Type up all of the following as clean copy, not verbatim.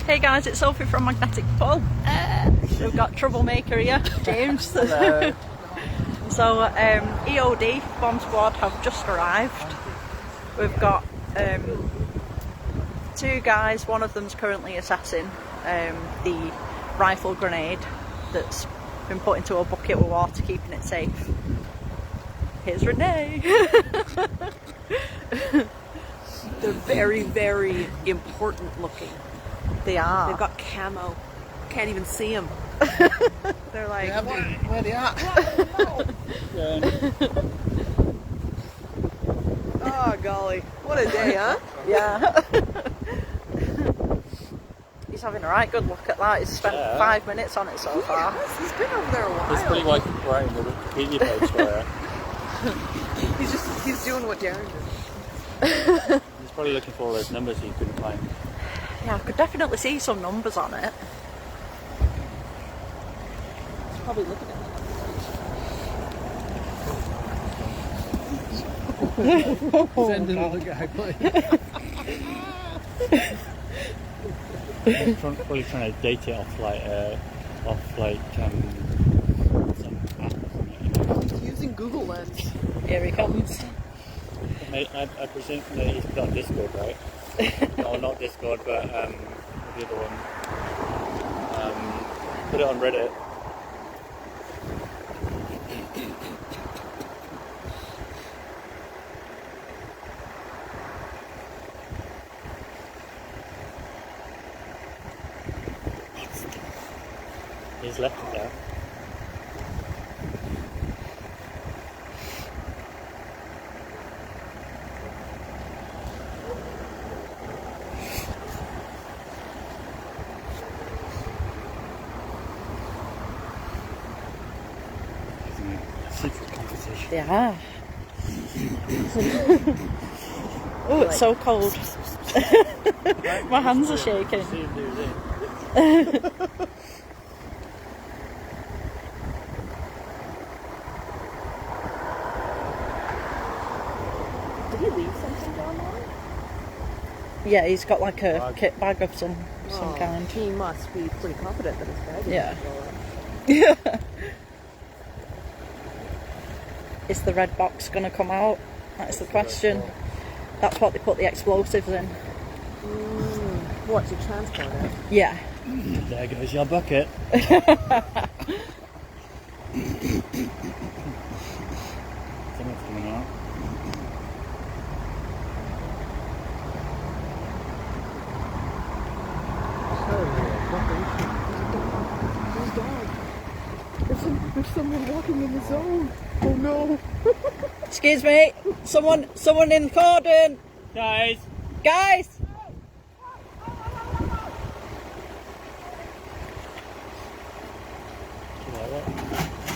Hey guys, it's Sophie from Magnetic Pull. We've got troublemaker here, James. Hello. So EOD bomb squad have just arrived. We've got two guys. One of them's currently assessing the rifle grenade that's been put into a bucket with water, keeping it safe. Here's Renee. They're very, very important looking. They are. They've got camo. Can't even see them. They're like, Yeah, where they at? oh golly, what a day, huh? Yeah. He's having a right good look at that. He's spent 5 minutes on it so far. Yes, he's been over there a while. It's pretty like writing the Wikipedia page for He's doing what Darren did. He's probably looking for all those numbers he couldn't find. Yeah, I could definitely see some numbers on it. He's probably looking at Send another guy, please. He's probably trying to date it off some app or something. He's using Google Lens. Here he comes. Mate, I presume that he's put on Discord, right? No, not Discord, but the other one. Put it on Reddit. He's left it there. Secret conversation. Yeah. Oh, it's so cold. My hands are shaking. See him do his thing. Did he leave something down there? Yeah, he's got like a kit bag of some Oh, kind. He must be pretty confident that his bag is Yeah. blow up. Yeah. Is the red box going to come out? That's the question. That's what they put the explosives in. What, to transport it? Yeah. There goes your bucket. Something's coming out. There's someone walking in the zone. Oh no. Excuse me. Someone in the cordon. Guys! Guys.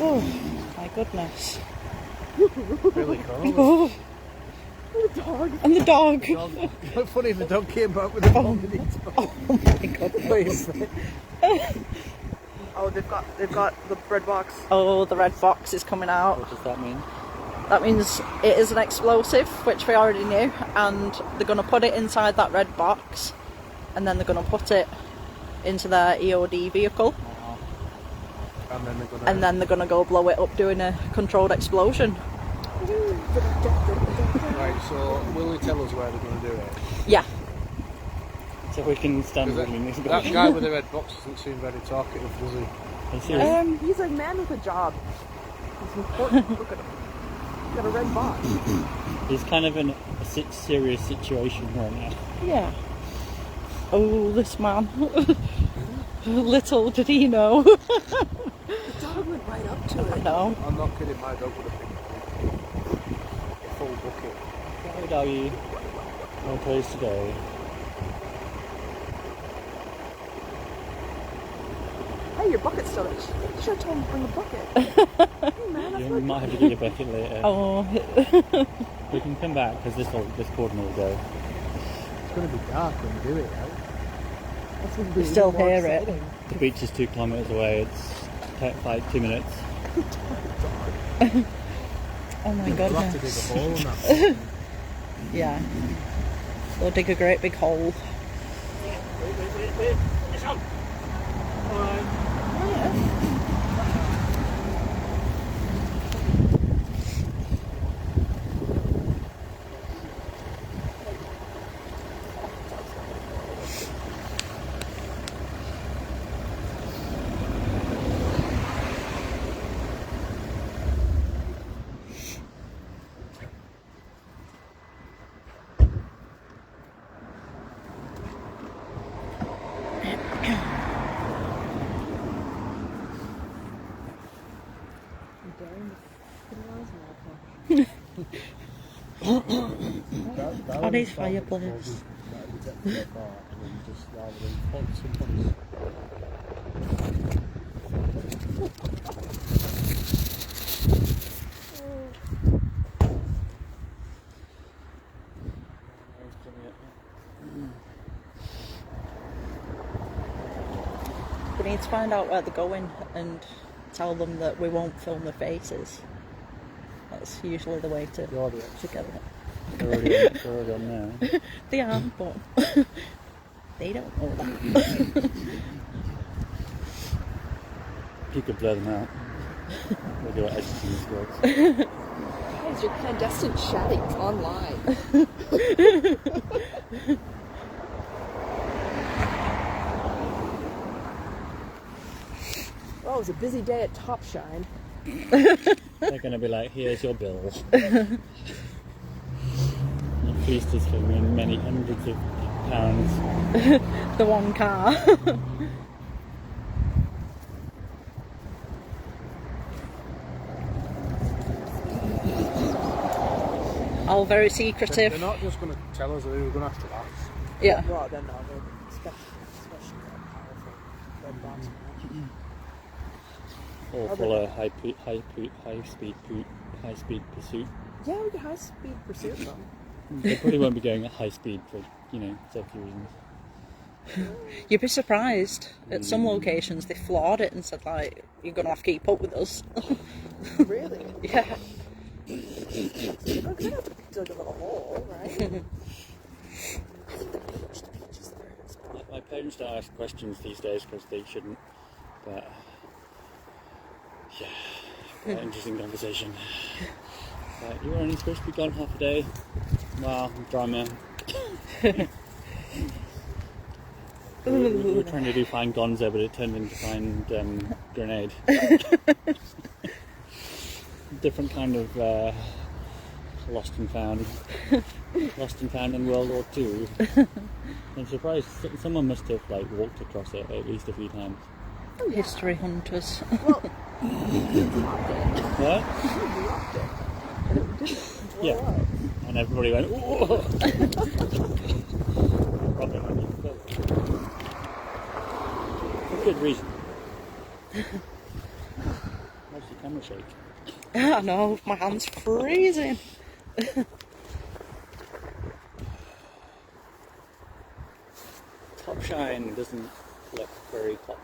Oh my goodness. Really cold. Oh. The dog. And the dog. How funny if the dog came back with a bomb in its mouth. Oh my goodness. Oh, they've got the red box. Oh, the red box is coming out. What does that mean? That means it is an explosive, which we already knew, and they're going to put it inside that red box, and then they're going to put it into their EOD vehicle, And then they're going to go blow it up doing a controlled explosion. Right, so will you tell us where they're going to do it? Yeah. So we can stand reading this. That guy with the red box doesn't seem very talkative, does he? He's a man with a job. He's important. Look at him. He's got a red box. He's kind of in a serious situation right now. Yeah. Oh, this man. Little did he know. The dog went right up to it. No. I'm not kidding, my dog would have been a full bucket. Hi doggy. No place to go. Hey, your bucket's still there. You should have told him to bring a bucket. Hey man, that's You not might have to get your bucket later. Oh. We can come back because this cordon will go. It's going to be dark when we do it, right? That's gonna be You still even more hear it. exciting. The beach is 2 kilometres away. It's like 2 minutes. Oh my We'll have to dig goodness. a hole in that. Yeah. They'll dig a great big hole. Wait, On his fireplace. We need to find out where they're going and tell them that we won't film their faces. That's usually the way to get it. They're already on now. They are, but they don't know that. You could blur them out. We'll do what editing skills. Guys, you're clandestine chatting online. Well, it was a busy day at Top Shine. They're going to be like, here's your bill. The feast is for many hundreds of pounds. The one car. All very secretive. They're not just going to tell us, they're going to have to ask. Yeah. Well, then no, they're especially powerful. They're bombs. Or follow a high speed pursuit. Yeah, we could high speed pursuit them. They probably won't be going at high speed for, safety reasons. You'd be surprised. At some locations, they flawed it and said, like, you're going to have to keep up with us. Really? Yeah. We're going to have to dig a little hole, right? I think the beach is there. My parents don't ask questions these days because they shouldn't. But yeah, quite interesting conversation. You were only supposed to be gone half a day. Wow, drama. we were trying to do Find Gonzo, but it turned into Find Grenade. Different kind of lost and found. Lost and found in World War II. I'm surprised someone must have walked across it at least a few times. Oh, yeah. History hunters. Well, What? dropped it. And it didn't blow Yeah. up. And everybody went, "Whoa!" Probably not even close. For good reason. What's the camera shake? I know, my hand's freezing. Top Shine doesn't look very top.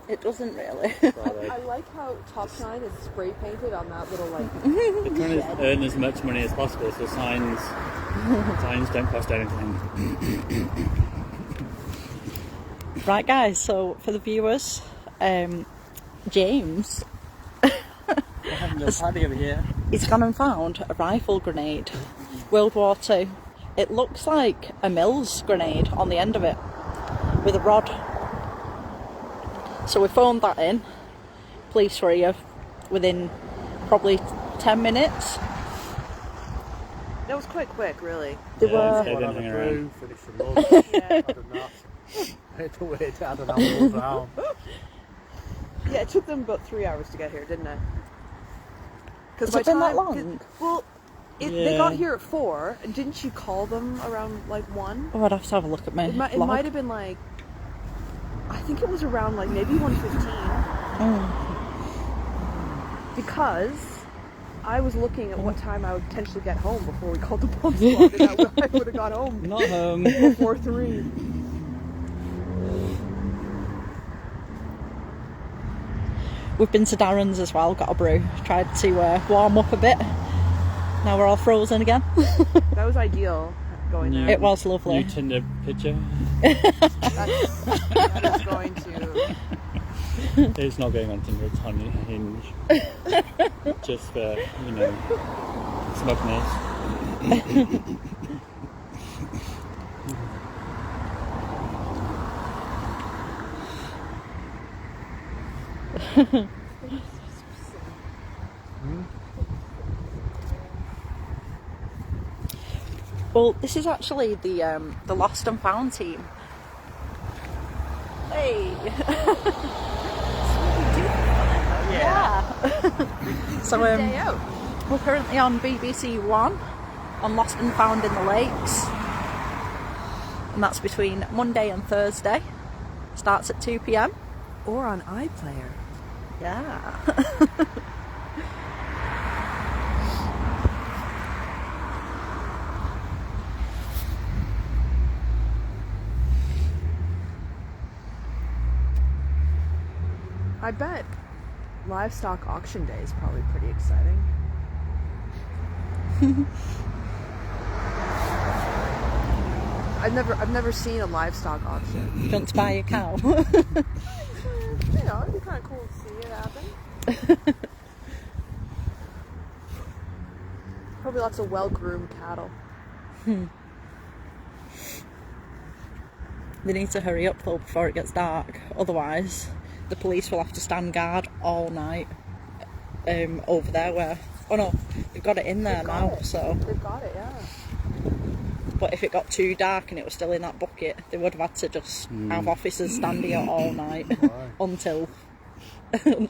It doesn't really. I like how Top Shine is spray painted on that little They're trying to earn as much money as possible, so signs don't cost anything. Right, guys, so for the viewers, James he's gone and found a rifle grenade, World War II. It looks like a Mills grenade on the end of it, with a rod. So we phoned that in. Police were here within probably 10 minutes. That was quite quick, really. They Yeah, were. they didn't hang around. Finish the lunch. Had enough. Had to wait, had an hour down. Yeah, it took them about 3 hours to get here, didn't it? Has it been that long? Well, they got Yeah. here at 4. Didn't you call them around 1? Oh, I'd have to have a look at my It log. might have been I think it was around maybe 1:15. Because I was looking at what time I would potentially get home before we called the bomb squad, and I would have got home Not home. before 3. We've been to Darren's as well, got a brew. Tried to warm up a bit. Now we're all frozen again. That was ideal. going New- there. It was lovely. New Tinder picture. That is going to. It's not going on Tinder, it's on Hinge. Just for, you know, smugness. Well, this is actually the lost and found team. Hey. Yeah. So Day out. we're currently on BBC One on Lost and Found in the Lakes, and that's between Monday and Thursday. Starts at 2 p.m. Or on iPlayer. Yeah. I bet livestock auction day is probably pretty exciting. I've never seen a livestock auction. Do you want to buy a cow? You know, it'd be kind of cool to see it happen. Probably lots of well-groomed cattle. They need to hurry up though before it gets dark, otherwise the police will have to stand guard all night over there where... Oh no, they've got it in there now, so... They've got it, yeah. But if it got too dark and it was still in that bucket, they would have had to just have officers stand here all night until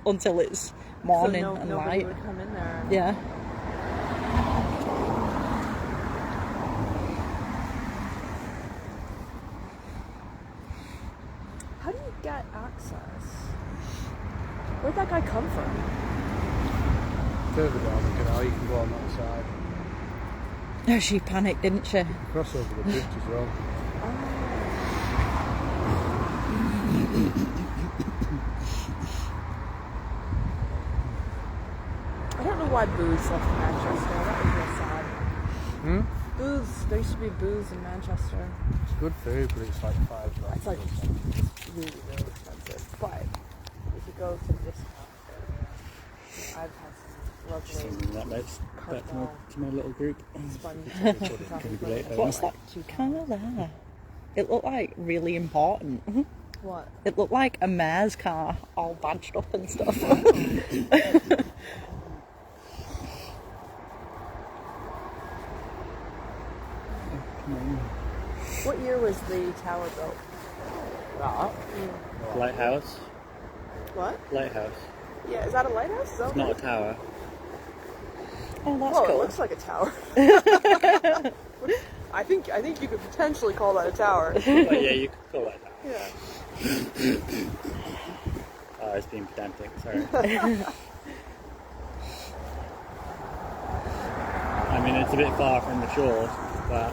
until it's morning so and nobody light. would come in there. And... Yeah. How do you get access? Where'd that guy come from? Further down the canal, you can go on that side. No, she panicked, didn't she? Cross over the bridge as well. I don't know why booze left Manchester. That was real sad. Hmm? Booze. There used to be booze in Manchester. It's good food, but it's like £5. It's like really, really expensive. But if you go to the discount area, I've had some lovely Sending that note back to my little group. sponge Can be late, What's that car there? It looked like really important. What? It looked like a mayor's car, all badged up and stuff. What year was the tower built? Lighthouse. What? Lighthouse. Yeah, is that a lighthouse? Is that It's not a tower. Oh, that's Well, cool. it looks like a tower. I think you could potentially call that a tower. But yeah, you could call that tower. Yeah. Oh, I was being pedantic, sorry. I mean, it's a bit far from the shore, but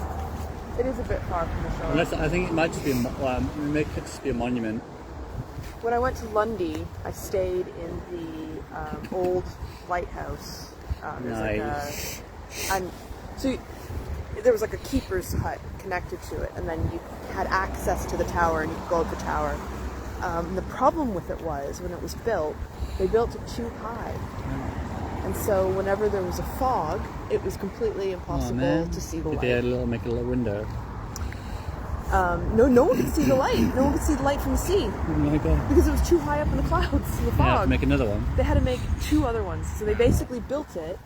It is a bit far from the shore. unless I think it might just be it could just be a monument. When I went to Lundy, I stayed in the old lighthouse. Nice. And so there was like a keeper's hut connected to it, and then you had access to the tower, and you could go up the tower. The problem with it was, when it was built, they built it too high. And so whenever there was a fog, it was completely impossible to see the light. Did they make a little window? No one could see the light. No one could see the light from the sea. Oh my god. Because it was too high up in the clouds, in the You have fog. to make another one. They had to make 2 other ones. So they basically built it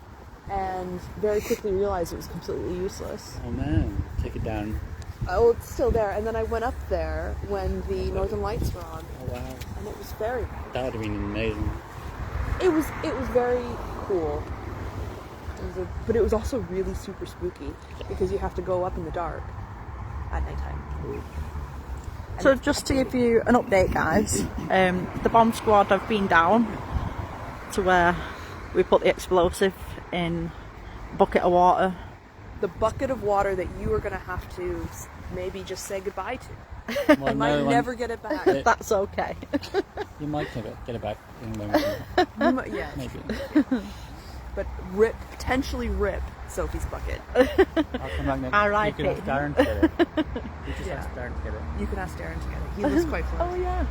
and very quickly realized it was completely useless. Oh man, take it down. Oh, it's still there. And then I went up there when the Northern Lights were on, Oh wow. and it was very, That would have been amazing. it was very cool. But it was also really super spooky because you have to go up in the dark at nighttime. So just to give you an update, guys, the bomb squad have been down to where we put the explosive in a bucket of water. The bucket of water that you are going to have to maybe just say goodbye to. Well, You might no, never get it back. That's okay. You might get it back in a moment. Yeah. Maybe. but potentially rip Sophie's bucket. I'll come back next. R.I.P. You can ask Darren to get it. You just ask Darren to get it. You can ask Darren to get it. He lives quite close. Oh yeah,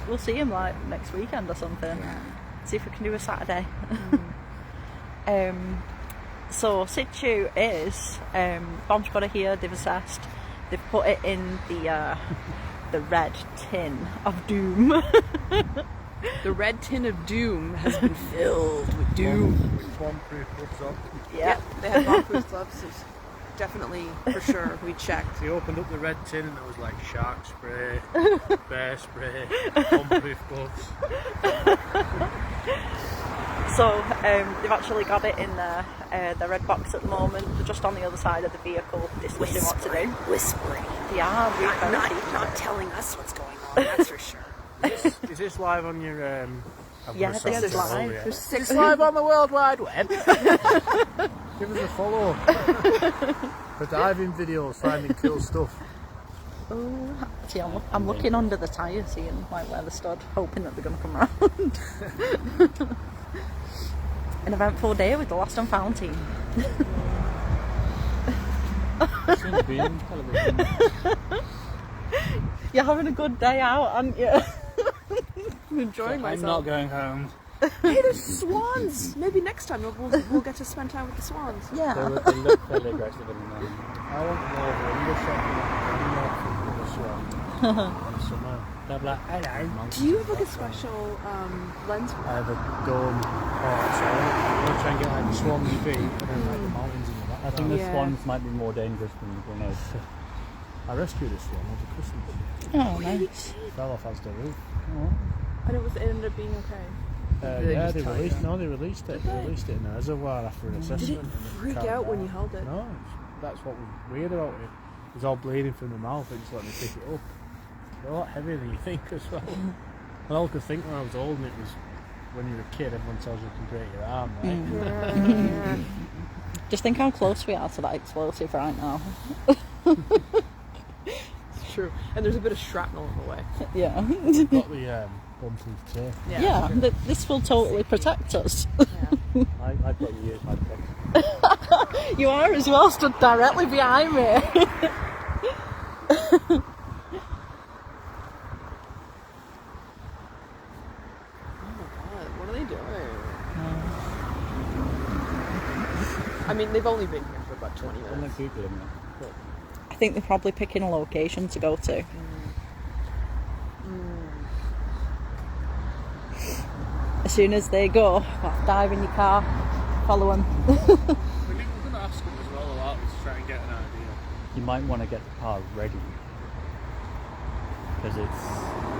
we'll see him like next weekend or something. Yeah. See if we can do a Saturday. So situ is Bomb Squad are here. They've assessed. They've put it in the red tin of doom. The red tin of doom has been filled with doom. Bomb-proof gloves on. Yeah. They had bomb-proof gloves. So definitely, for sure, we checked. They opened up the red tin and there was like shark spray, bear spray, bomb-proof gloves. So they've actually got it in the red box at the moment. They're just on the other side of the vehicle discussing what to do. Whispering. They are really Not telling us what's going on, that's for sure. Is this live on your? Yeah, this is live. Yeah. There's 6 It's live on the World Wide Web. Give us a follow for diving videos, finding cool stuff. Oh, see, I'm looking under the tyre, seeing like where they stood, hoping that they're going to come round. An eventful day with the Lost and Found team. Seems to be on television. You're having a good day out, aren't you? I'm enjoying I'm myself. not going home. Hey, there's swans. Maybe next time we'll get to spend time with the swans. Yeah. They look fairly aggressive in the morning. I want to know the English summer. They're like, hello. Do you have like a special lens? I have a dome part, so I'm going to try and get like the swan's feet and then like the mountains in the back. I think the Yeah. swans might be more dangerous than the grenades. I rescued a swan over Christmas. Oh, nice. Fell off as the roof. And it ended up being okay. Yeah, just they tell released. you? No, they released it. They released it in a reservoir after an assessment. Did it and freak calmed out when down. you held it? No, that's what was weird about it. It was all bleeding from the mouth. They just let me pick it up. They're a lot heavier than you think as well. And all I could think when I was holding it was, when you're a kid, everyone tells you to break your arm, right? Yeah. Just think how close we are to that explosive right now. It's true. And there's a bit of shrapnel in the way. Yeah. Got the bomb-proof tape. Yeah, this will totally protect us. Yeah. I've got you as my protection. You are as well, stood directly behind me. Oh my god, what are they doing? I mean, they've only been here for about 20 I'm not minutes. Googling it. I think they're probably picking a location to go to. As soon as they go, dive in your car, follow them. We're going to ask them as well about this to try and get an idea. You might want to get the car ready. Because if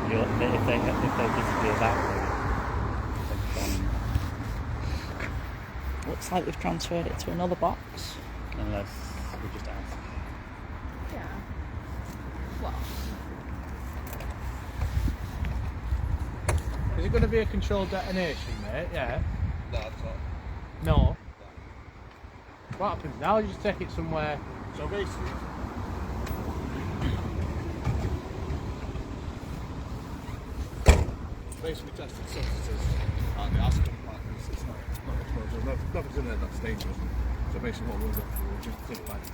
they disappear that way, then Looks like we've transferred it to another box. unless we just ask. Yeah. Well, Is it going to be a controlled detonation, mate? Yeah. No, it's not. No. What happens now? You just take it somewhere. So basically, tested substances and the acid compartments. It's not explosive. Nothing's in there that's dangerous. So basically, what we'll do is just take pipes,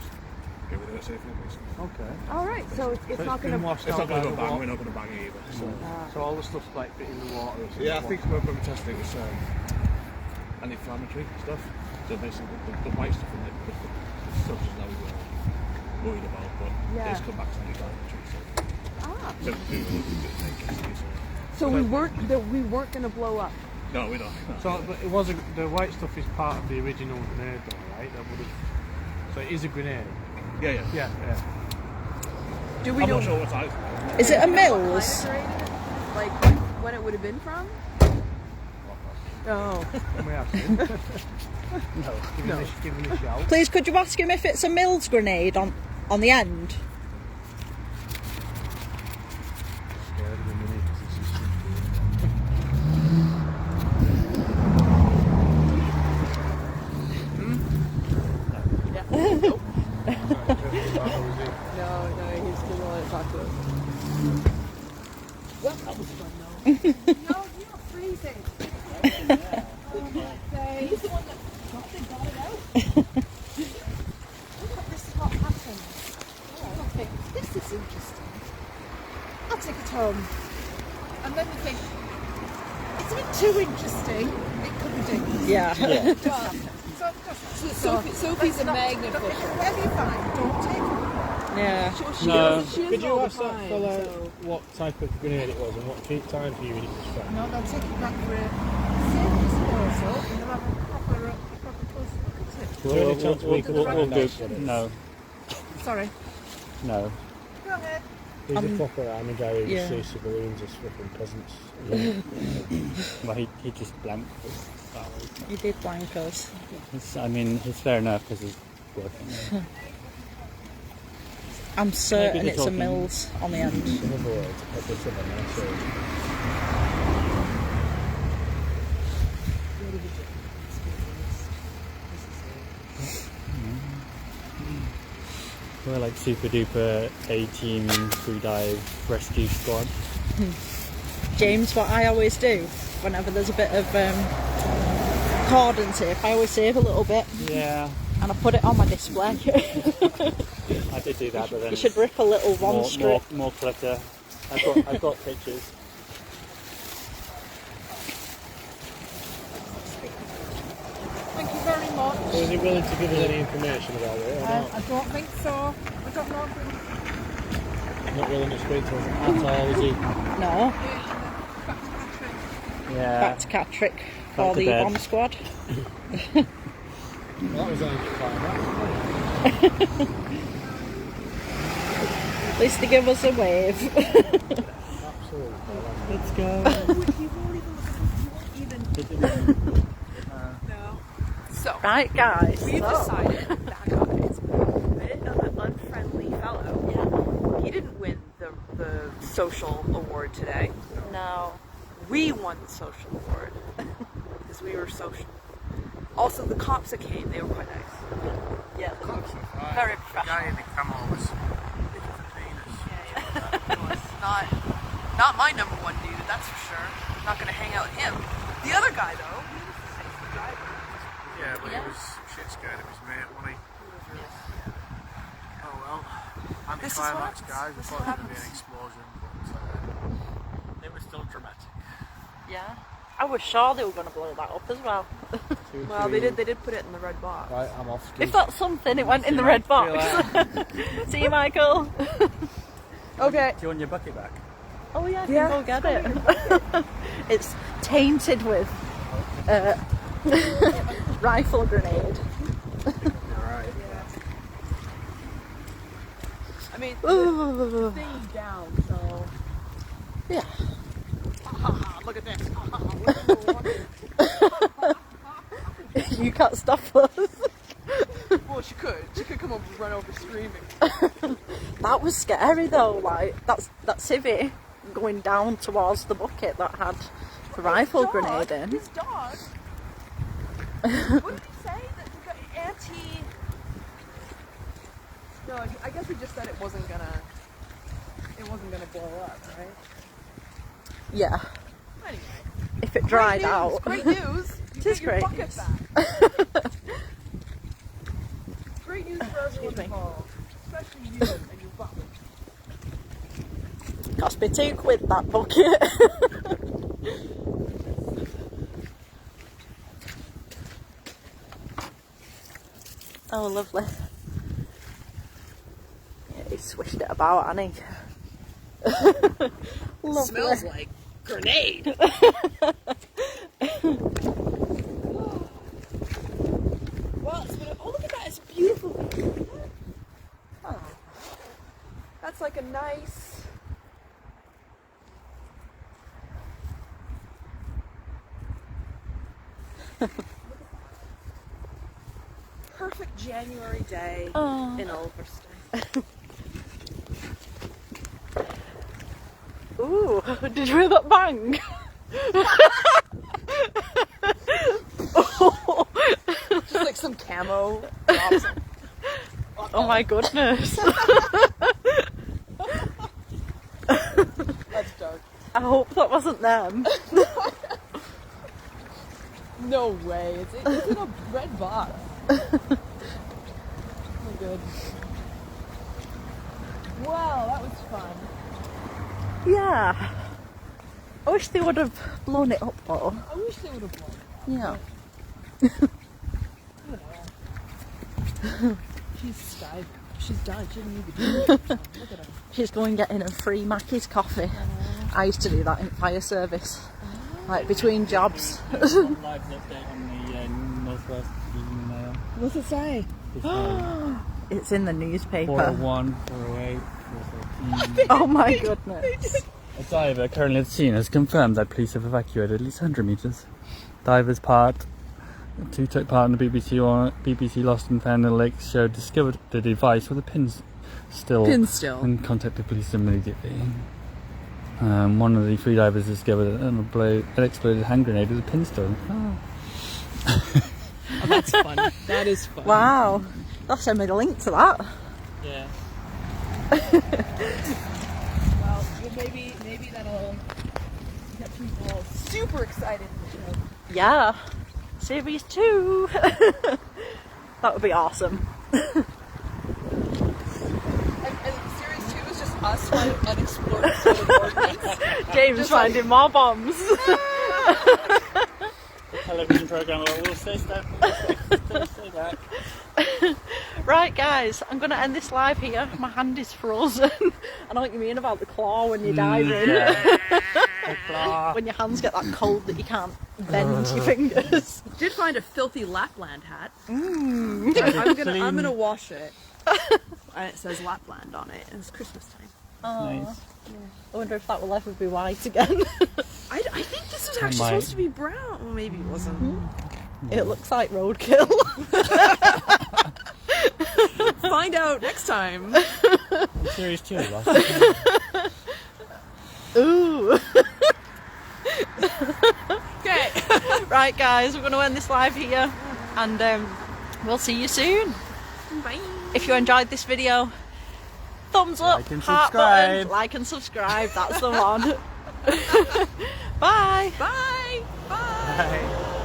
get rid of it safely, basically. Okay. all right. So it's not going to. washed It's out not going to by go the bang. water. We're not going to bang it either. So all the stuff's like in the water or something. Yeah, I think when we tested it was anti-inflammatory stuff. So basically, the white stuff in it, the substance that we were worried about, but Yeah. it's come back to anti-inflammatory. So we were So we weren't going to blow up. no, we don't. So, but it wasn't. The white stuff is part of the original grenade, though, right? That would have. So it is a grenade. Yeah. Yeah. Do we I'm know not sure what size. Is it a what Mills? kind of terrain it is? Like when it would have been from? Oh. Can we ask him? No. Give him a shout. Please, could you ask him if it's a Mills grenade on the end? Scared of him, innit? 'Cause it's just No, he's still going to talk to us. Well, that was fun though. No, you're freezing. Oh, my face. He's the one that And then you think, it's a bit too interesting. It could be dangerous. Yeah. Sophie's a magnet for whatever you find, don't take it. Yeah. Could you ask that fella what type of grenade it was and what time period it was from? No, they'll take it back for a safe disposal and they'll have a proper close look at it. We'll do. No. Sorry. No. Go ahead. He's a proper army guy who just sees civilians as flipping peasants. Well, he just blanked us that way. You did blank us. It's fair enough because he's working there. I'm certain Maybe it's a talking- Mills on the end. In other words, a bit of a mess. We're like super duper A-team free dive rescue squad. James, what I always do whenever there's a bit of cordon tape, I always save a little bit Yeah, and I put it on my display. I did do that, but then You should rip a little one strip. more clutter. I've got pictures. Thank you very much. So is he willing to give us any information about it or not? I don't think so. I don't know. Not willing to speak to us at all, is he? No, Yeah. back to Catrick for Back to the bed. bomb squad. That was only quite At least they give us a wave. absolutely. Let's go. So, Right, guys. we so- decided that guys, an unfriendly fellow. He didn't win the social award today. No. We won the social award because we were social. Also, the cops that came, they were quite nice. Yeah. Very professional. in the camo was Not my number one dude, that's for sure. I'm not gonna hang out with him. The other guy though, he was the safety driver. yeah, but he was shit scared of his mate, wasn't he? Oh well. This is what Anticlimax, happens. guys. We This is thought what it would be an happens. explosion, but It was still dramatic. Yeah. I was sure they were going to blow that up as well. Well, they did put it in the red box. right, I'm off. If that's something, it went in the red box. See you, Michael. Okay. Do you want your bucket back? Oh yeah, I can Yeah. go get it. It's tainted with rifle grenade. I mean, the thing's down, so. Yeah. Look at this. You can't stop us. Well, she could. She could come up and run over screaming. That was scary though. Like that civvy going down towards the bucket that had the rifle grenade in. His dog. What did he say? That he got anti. No, I guess he just said it wasn't gonna blow up, right? Yeah. Anyway. If it dried Great news, out. Great news. You It is get your great bucket news. back. Great news for everyone involved, especially you and your bucket. Cost me £2 that bucket. Oh, lovely. Yeah, he swished it about, hasn't he? Lovely. Smells like grenade. Well, it's been oh, look at that! It's beautiful. Oh, that's like a nice. Perfect January day Oh. in Ulverston. Ooh, did you hear that bang? Just like some camo. Drops. Oh my goodness. That's dark. I hope that wasn't them. No way. It's in a red box. Oh, good. Wow, that was fun. Yeah. I wish they would have blown it up though. I wish they would have blown it. Yeah. She's died. She's died. She didn't need to do it. Look at her. She's going getting a free Mackey's coffee. I used to do that in fire service. Like between jobs. Live update on the Northwest Evening Mail. What's it say? It's in the newspaper. 401, 408, 413. Oh my goodness. A diver currently at the scene has confirmed that police have evacuated at least 100 metres. Divers who took part in the BBC Lost and Found in the Lake show discovered the device with a pin still and contacted police immediately. One of the three divers discovered an exploded hand grenade with a pin still. Oh. Oh, that's fun. That is fun. Wow. They'll send me the link to that. Yeah. Well, maybe that'll get people super excited for the show. Yeah. Series 2. That would be awesome. And series 2 is just us finding unexplored sort of ordnance. James Just finding more bombs. Television programme will stay stay back. Right guys, I'm going to end this live here. My hand is frozen. I know what you mean about the claw when you're diving. Yeah. When your hands get that cold that you can't bend your fingers. Did find a filthy Lapland hat. Mm. I'm gonna wash it. And it says Lapland on it. It's Christmas time. Oh, Nice. I wonder if that will ever be white again. I think this was actually might. supposed to be brown. Well, maybe it wasn't. It looks like roadkill. Find out next time. Series 2 last. Ooh. Okay. Right guys, we're going to end this live here and we'll see you soon. Bye. If you enjoyed this video, thumbs up, Like and heart subscribe. button, like and subscribe, that's the one. Bye. Bye. Bye. Bye.